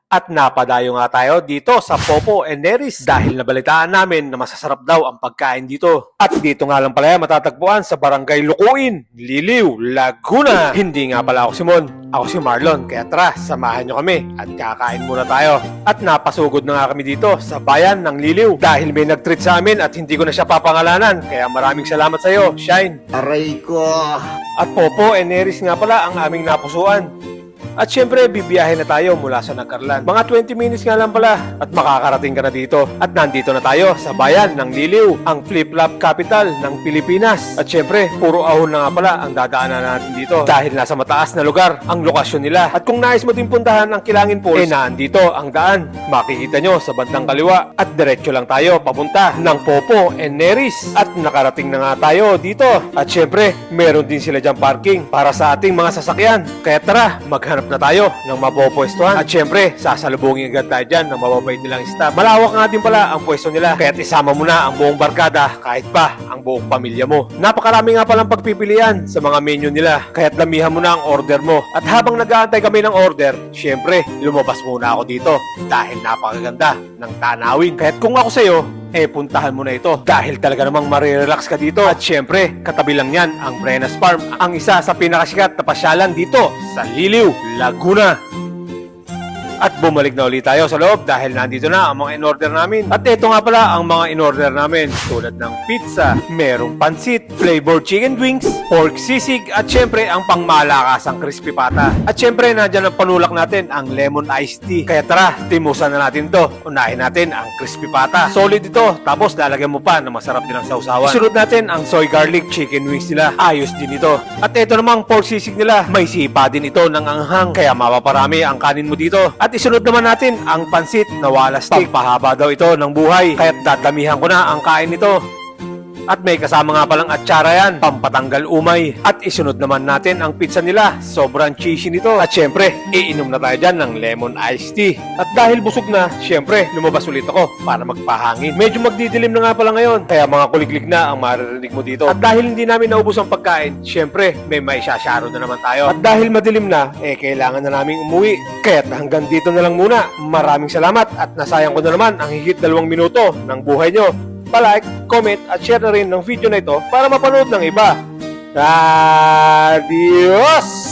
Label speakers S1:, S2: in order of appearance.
S1: At napadayo nga tayo dito sa Popo and Neris dahil nabalitaan namin na masasarap daw ang pagkain dito. At dito nga lang pala matatagpuan sa Barangay Lukuin, Liliw, Laguna. Hindi nga pala ako si Mon, ako si Marlon. Kaya tara, samahan nyo kami at kakain muna tayo. At napasugod na nga kami dito sa bayan ng Liliw dahil may nag-treat sa amin at hindi ko na siya papangalanan. Kaya maraming salamat sa iyo, Shine.
S2: Aray ko.
S1: At Popo and Neris nga pala ang aming napusuan. At syempre, bibiyahe na tayo mula sa Nagcarlan. Mga 20 minutes nga lang pala at makakarating ka na dito. At nandito na tayo sa bayan ng Liliw, ang flip-flop capital ng Pilipinas. At syempre, puro ahon na nga pala ang dadaanan natin dito dahil nasa mataas na lugar ang lokasyon nila. At kung nais mo din puntahan ang Kilangin Falls, nandito ang daan. Makikita nyo sa bandang kaliwa at diretso lang tayo papunta ng Popo and Neris. At nakarating na nga tayo dito. At syempre, meron din sila dyan parking para sa ating mga sasakyan. Kaya tara, maghanap na tayo ng mapopwestuhan. At syempre, sasalubungin agad tayo dyan ng mababait nilang staff. Malawak nga din pala ang pwesto nila. Kaya't isama mo na ang buong barkada, kahit pa ang buong pamilya mo. Napakarami nga palang pagpipilian sa mga menu nila. Kaya't damihan mo na ang order mo. At habang nag-aantay kami ng order, syempre, lumabas muna ako dito dahil napakaganda ng tanawin. Kaya't kung ako sa'yo, puntahan mo na ito dahil talaga namang marirelax ka dito. At syempre, katabi lang yan ang Brenas Farm, ang isa sa pinakasikat na pasyalan dito sa Liliw, Laguna. At bumalik na ulit tayo sa loob dahil nandito na ang mga in-order namin. At ito nga pala ang mga in-order namin tulad ng pizza, merong pansit, flavored chicken wings, pork sisig, at syempre ang pangmalakasang crispy pata. At syempre nandyan ang panulak natin ang lemon iced tea. Kaya tara, timusan na natin to. Unahin natin ang crispy pata. Solid ito, tapos lalagyan mo pa ng masarap din ang sausawan. Sunod natin ang soy garlic chicken wings nila. Ayos din ito. At ito namang pork sisig nila. May sipa din ito ng anghang, kaya mapaparami ang kanin mo dito. At isunod naman natin ang pansit na wala stick. Pampahaba daw ito ng buhay, kaya't dadamihan ko na ang kain nito. At may kasama nga palang atsara yan, pampatanggal umay. At isunod naman natin ang pizza nila, sobrang cheesy nito. At syempre, iinom na tayo dyan ng lemon iced tea. At dahil busog na, syempre, lumabas ulit ako para magpahangin. Medyo magdidilim na nga pala ngayon, kaya mga kuliglig na ang maririnig mo dito. At dahil hindi namin naubos ang pagkain, syempre, may maisasyaro na naman tayo. At dahil madilim na, kailangan na namin umuwi. Kaya't hanggang dito na lang muna. Maraming salamat at nasayang ko na naman ang higit 2 minuto ng buhay nyo. Pa-like, comment at share na rin ng video na ito para mapanood ng iba. Adios!